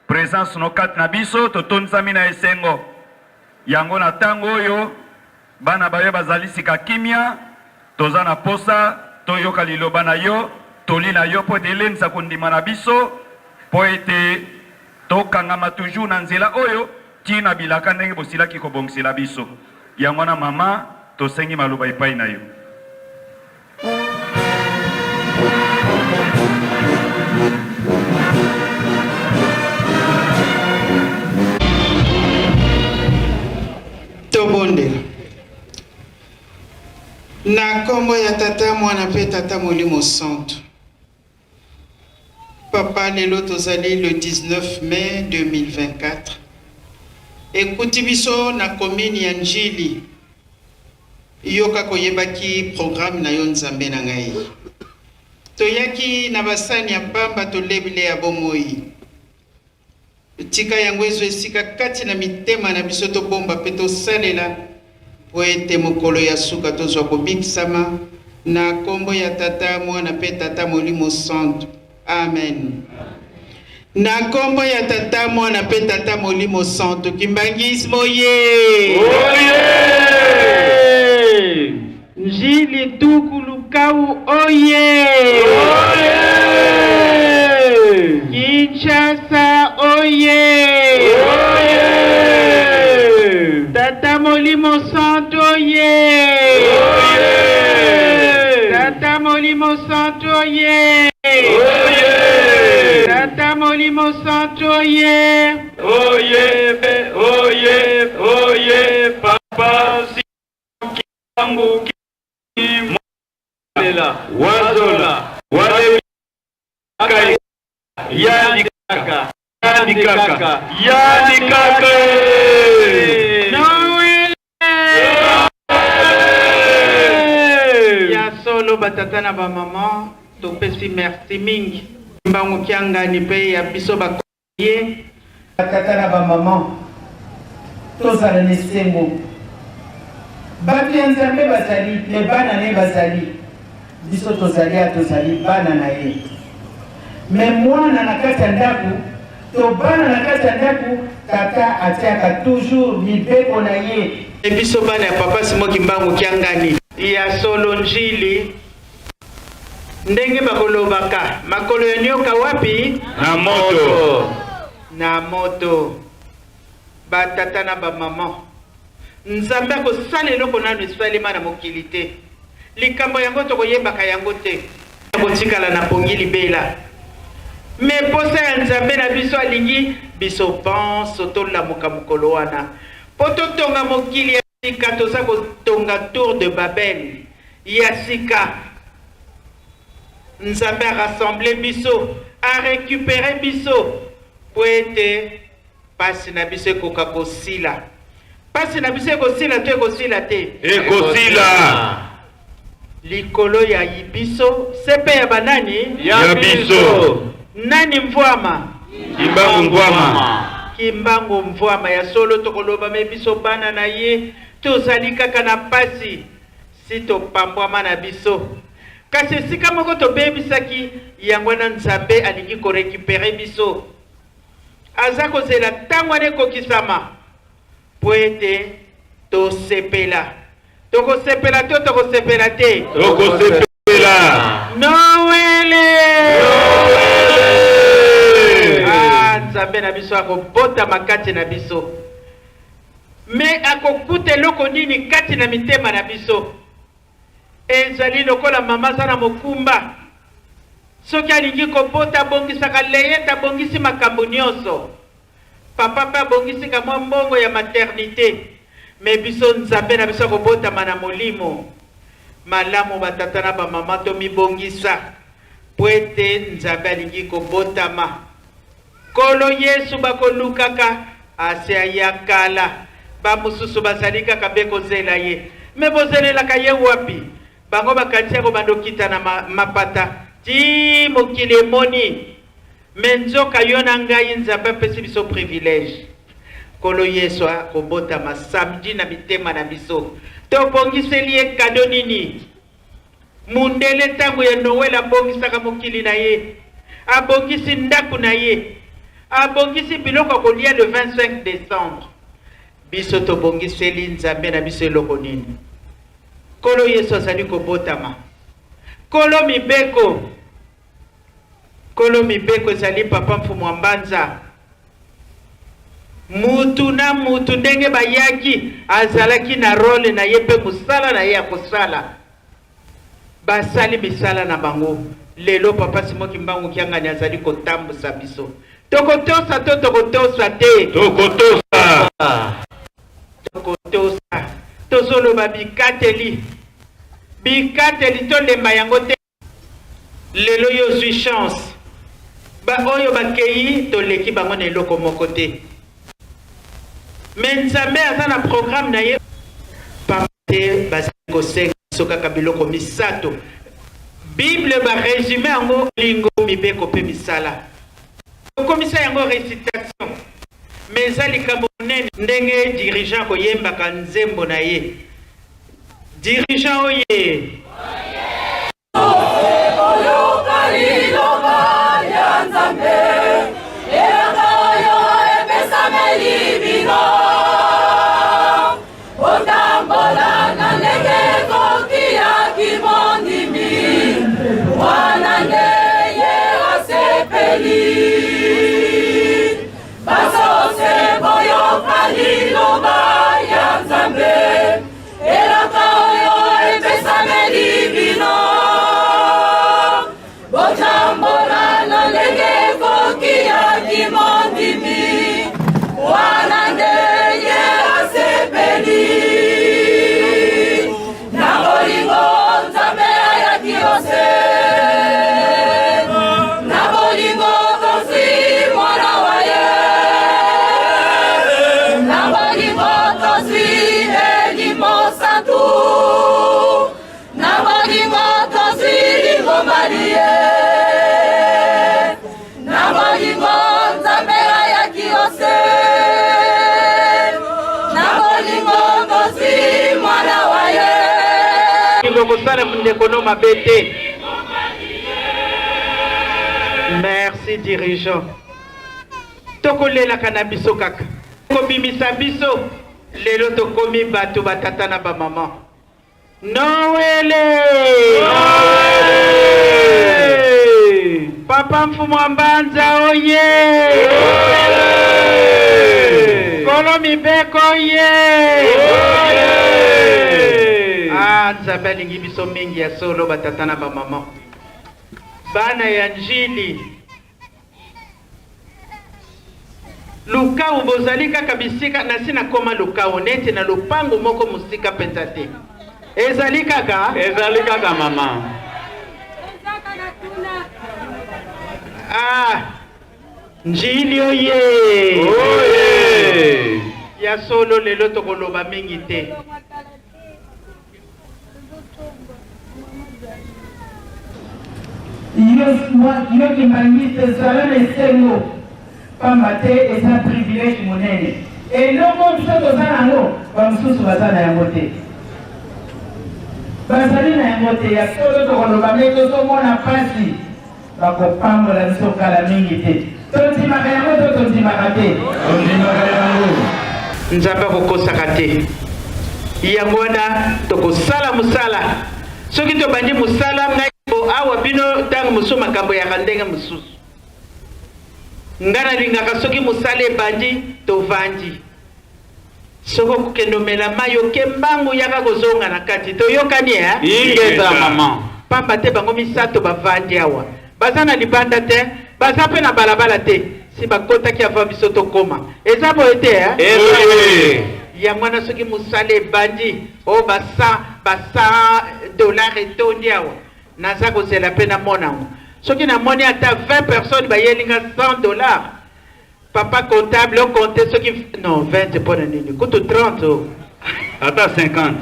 présence no kat na biso totonzami na esengo yango na tango oyo bana baye bazali sika kimia toza na posa toyoka liloba na yo toli na yo po elenisa kondima na biso po ete tokangama toujours na nzela oyo tina bilaka ndenge bosilaki kobongisela biso yango na mama tosengi maloba epai na yo. Tobonde na kombo ya tata mwana pe tata molimo santo. Papa lelo tozali le 19 mai 2024 ekuti biso na commune ya Njili yoka koyebaki programme na yo nzambe na ngai toyaki na basani ya pamba tolebile ya bomoi tika yango ezo esika kati na mitema na biso tobomba pe tosalela po ete mokolo ya suka tozwa kobikisama na kombo ya tata mwana pe tata molimo santo. Amen. Na kombo ya tata mwana pe tata molimo santo kimbangismo ye. Oye! Njili tukulukau oye. Oye! Kinshasa oye. Oye! Tata molimo santo oye. Oye! Tata molimo santo oye. Oye! Tata molimo santo oye. Oye, oye, oye, papa yangu kimwalela wazola wale kaka yani kaka Noel ya solo batata na ba mama topesi merci mingi mbango kianga ni pe ya biso ba koye batata na ba mama tozala nesengo batu ya nzambe bazali me bana ne bazali biso tozali bana na ye me mwana na kati ya ndaku to bana na kati ya ndaku tata atiaka toujours mibeko na ye biso bana ya papa simoki mbango kiangani ya solo Njili ndenge bakolobaka makolo ya nyoka wapi na moto batata na ba mama nzambe akosala eloko nano esalema na mokili te likambo yango tokoyebaka yango te kotikala na pongi libela me posa ya nzambe na biso alingi biso panso tolamuka mokolo wana po totonga mokili ya sika toza kotonga tour de Babel ya sika nzambe arassemble biso arécupere biso po ete pasi na biso ekoka kosila pasi na biso ekosila to ekosila te ekosila likolo ya yibiso sepe ya banani ya biso nani mvwama kimbango mvwama ya solo tokoloba me biso bana na ye tozali kaka na pasi si topambwama na biso kasi esika moko tobebisaki yango na nzambe alingi korekipere biso aza kozela ntango wana ekokisama po ete tosepela tokosepela to tokosepela te tokosepela Noele nzambe na biso akobota makati na biso me akokuta eloko nini kati na mitema na biso ezali lokola mama aza na mokumba soki alingi kobota abongisaka leyete abongisi makambo nyonso papa mpe abongisi kamwa mbongo ya maternité me biso nzambe na biso akobotama na molimo malamu batata na bamama tomibongisa po ete nzambe alingi kobotama kolo yesu bakolukaka ase ya kala bamosusu bazali kaka mpe kozela ye me bozelelaka ye wapi bango bakanisi yako bandokita na mapata ti mokili emoni me nzoka yo na ngai nzambe apesi biso privilège kolo yesu akobotama samedi na mitema na biso tobongiseli ye kado nini mundele ntango ya Noel abongisaka mokili na ye abongisi ndaku na ye abongisi biloko kolia le 25 décembre. Biso to bongiseli nzambe na biso eloko nini. Kolo Yesu azali kobotama. Kolo mibeko ezali papa mfumu mbanza. Mutu na mutu ndenge bayaki azalaki na role na ye pe musala na ye ya kosala. Basali misala na bango. Lelo papa Simoki Mbangu kiangani azali kotambusa biso. Tokotosa te. Tokotosa. Tozolo babikateli. Bikateli to lemba yango te. Lelo yo zui chance. Ba oyo bakei to leki bango na eloko moko te. Mais nzambe aza na programme na ye. Pamate basiko senga soka kabiloko misato. Bible ba résumé yango lingo mibeko pe misala. Komisa yango récitation. Mais ezali likambo nene ndenge dirigeant koyembaka nzembo na ye. Dirigeant oye. Merci dirigeant. Tokolela kanabiso kaka. Kobimisa biso lelo tokomi batu batata na ba mama. Noele! Papa mfumu mbanza oye! Kolo mibeko oye! Nzambe alingi biso mingi ya solo batata na ba mama. Bana ya njili. Lukau bozali kaka bisika na sina koma lukau nete na lupango moko musika pentate. Ezali kaka mama. Njili oye. Oye. Ya solo lelo tokoloba mingi te. Yo kimangise zalana esengo pambate eza privilège monene elongo biso toza nango bamosusu baza na yango te bazali na yango te ya solo tokoloba me tozomona mpasi bakopambola biso kala mingi te tondimaka yango to tondimaka te tondimaka yango nzambe akokosaka te yango wana tokosala mosala soki tobandi mosala ngai awa bino tango musu makambo ya kandenge mususu ngana lingaka soki musala ebandi tovandi soko kokendo mela mayo kembangu yaka kozonga na kati toyokani ingeza mama pamba te bango misato bavandi awa baza na libanda te baza pe na balabala te si bakotaki ava biso tokoma eza boye te yango wana soki musala ebandi o basa $100 etondi awa naza kozela pe na monango soki na moni ata 20 personnes bayelinga $100 papa comptable on compte soki non 20 pour nini kutu 30 ata 50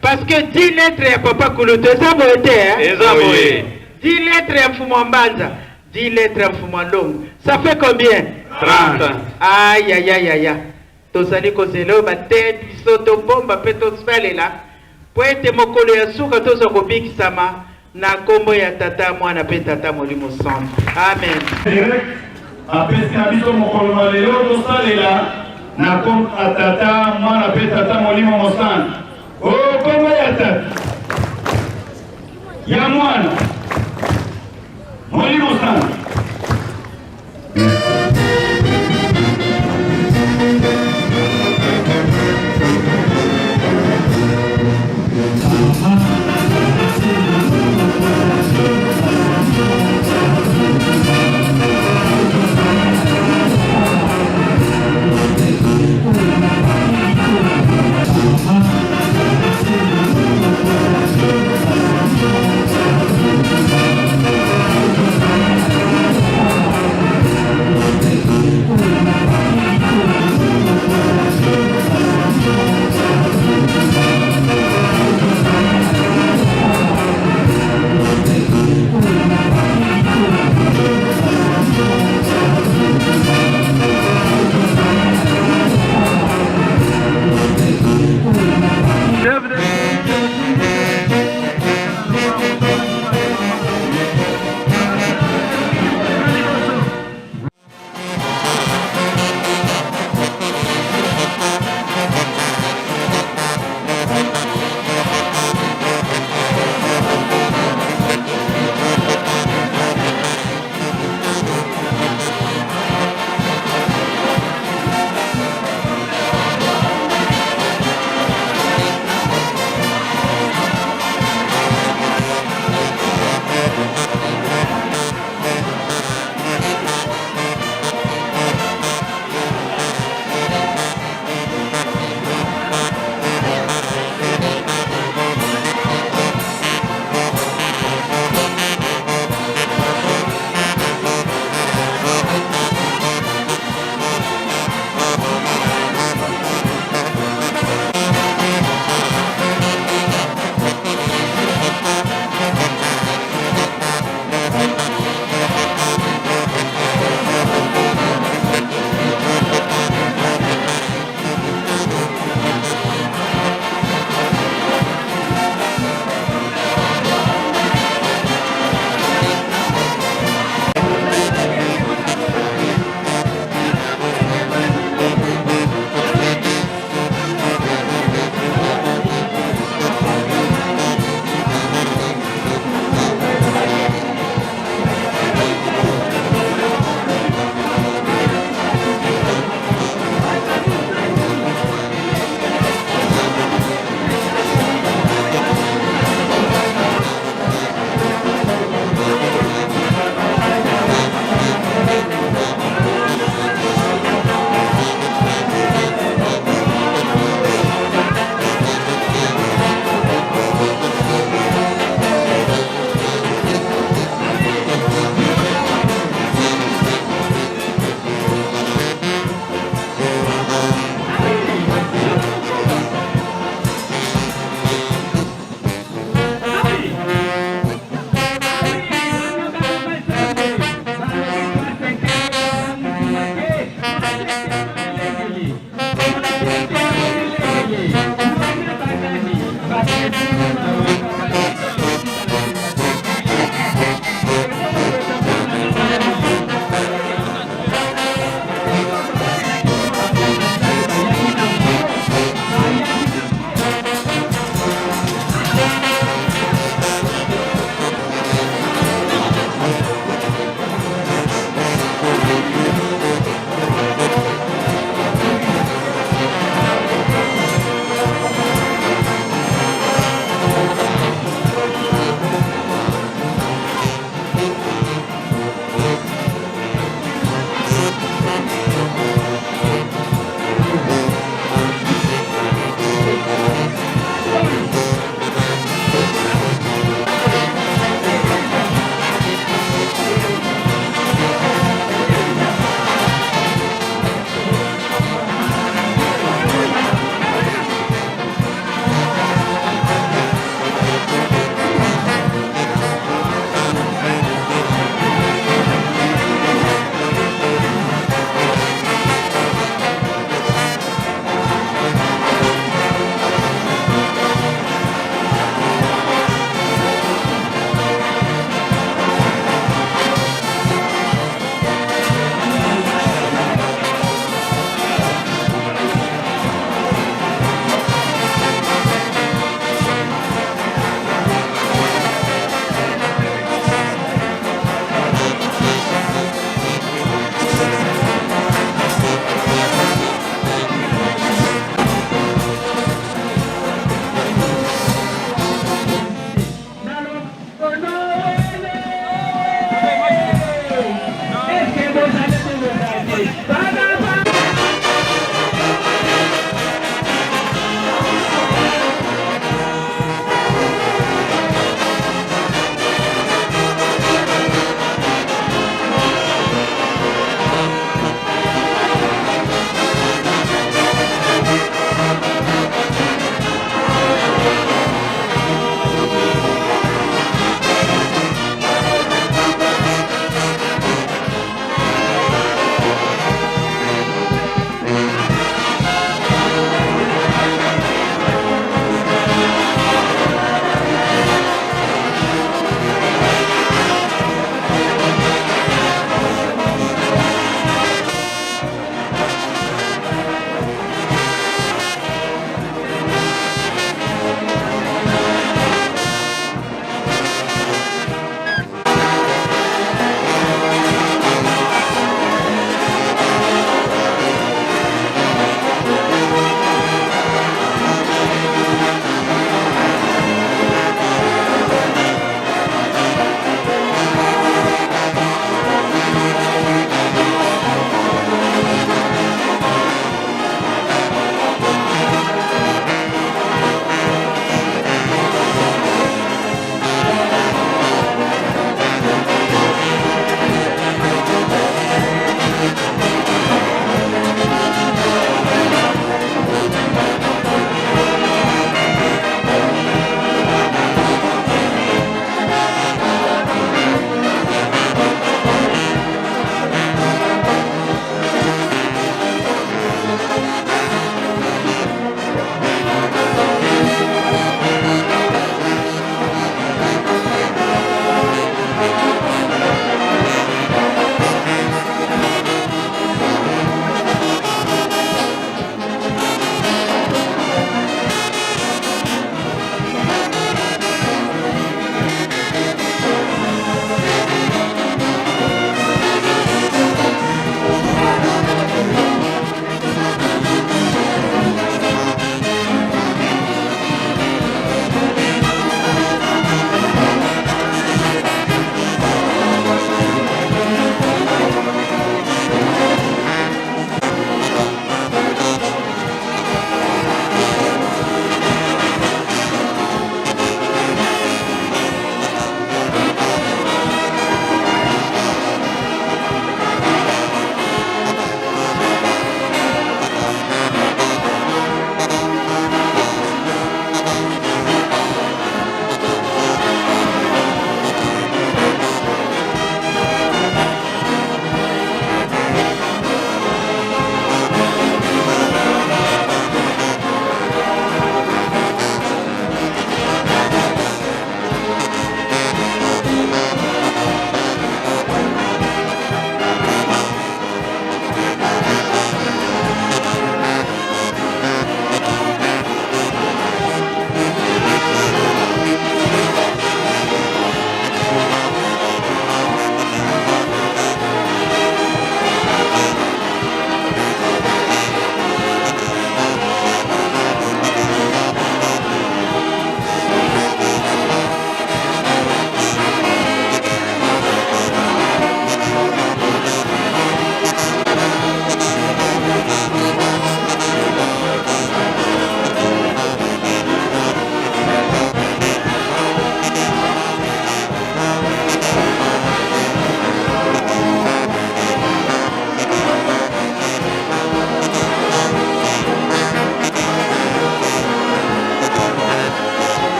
parce que 10 lettres ya papa kuluto eza boye te eza boye 10 lettres ya mfumu mbanza 10 lettres ya mfumu longo ça fait combien 30 aïe tozali kozela bate biso tobomba pe tosalela po ete mokolo ya suka toza kobikisama na kombo ya tata mwana pe tata molimo santo. Amen. direct apesi na biso mokolo na lelo tosalela na kombo ya tata mwana pe tata molimo mosana. O kombo ya tata ya mwana molimo sana.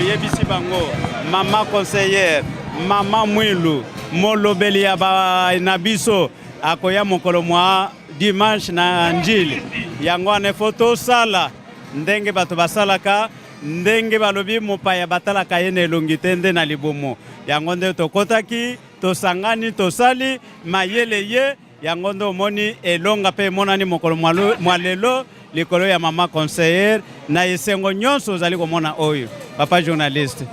toyebisi bango mama conseillère mama Mwilu molobeli ya na biso akoya mokolo mwa dimanche na njili yango ane foto sala ndenge bato basalaka ndenge balobi mopaya batalaka ye na elongi te nde na libumu yango nde tokotaki tosangani tosali mayele ye yango nde omoni elonga pe emonani mokolo mwa lelo likolo ya mama conseillère na esengo nyonso ozali komona oyo papa journaliste.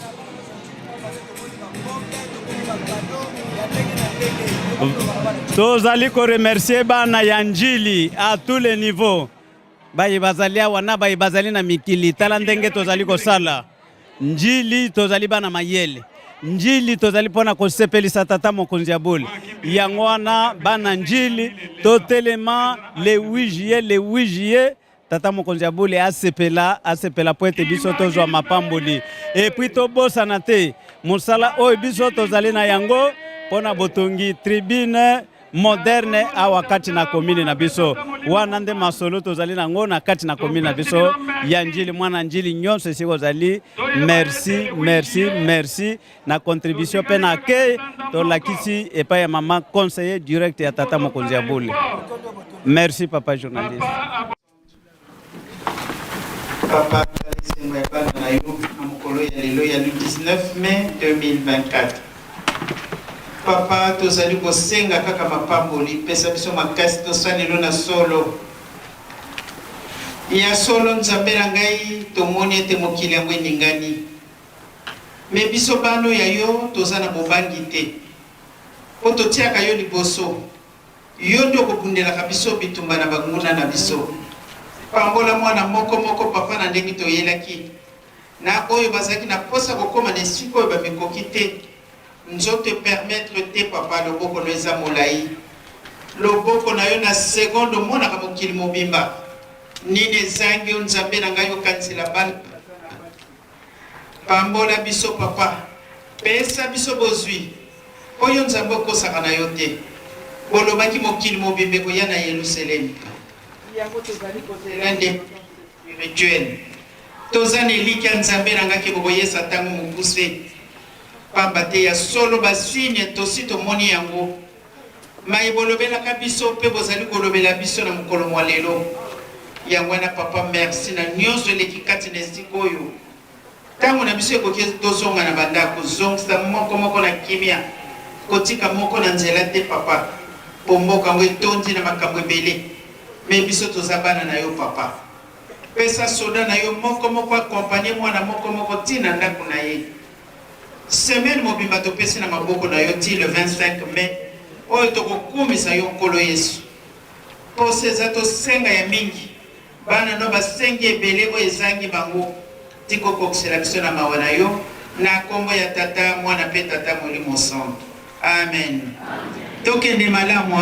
Tozali ko remercier bana ya njili à tous les niveaux. Bayi bazali wana bayi bazali na mikili tala ndenge tozali ko sala. Njili tozali bana mayele. Njili tozali pona ko sepelisa tata mokonzi ya bole. Yango wana bana njili totelema le 8 juillet tata mokonzi ya bole asepela po ete biso tozwa mapamboli. Et puis tobosa na te musala oyo biso tozali na yango pona botongi tribune moderne awa kati na komine na biso wana nde masolo tozali nango na kati na komine na biso ya njili mwana njili nyonso esiko zali. Merci na contribution pe na ke tolakisi epai ya mama conseiller direct ya tata mokonzi ya bole. Merci papa journaliste. Papa na yo na mokolo ya lelo ya 19 mai 2024. Papa tozali kosenga kaka mapamboli pesa biso makasi tosalelo na solo ya solo nzambe na ngai tomoni ete mokili yango eningani me biso bano ya yo toza na bobangi te po totiaka yo liboso yo nde okobundelaka biso bitumba na banguna na biso pambola mwana moko papa na ndenge toyelaki na oyo bazalaki na posa kokoma na esika oyo bamikoki te nzoto permettre te papa loboko no eza molai loboko na yo na seconde omonaka mokili mobimba nini ezangi yo nzambe na ngai okanisela bana pambola biso papa pesa biso bozwi oyo nzambe okosaka na yo te bolobaki mokili mobimba koya na Yerusalemi yango tozali kozela nde rituel toza na eliki ya nzambe na ngai ke bokoyesa ntango mokuse pamba te ya solo basigne tosi tomoni yango mai bolobelaka biso mpe bozali kolobela biso na mokolo mwa lelo yango wana papa merci na nyonso eleki kati na esika oyo ntango na biso ekoki tozonga na bandako zongisa moko na kimia kotika moko na nzela te papa po mboka yango etondi na makambo ebele me biso toza bana na yo papa pesa soda na yo moko akompanye mwana moko ntina ndako na ye semaine mobimba topesi na maboko na yo ti le 25 mai oyo tokokumisa yo nkolo Yesu pose eza tosenga ya mingi bana no basengi ebele oyo ezangi bango tikokokisela biso na mawa na yo na kombo ya tata mwana mpe tata molimo santo amen tokende malamu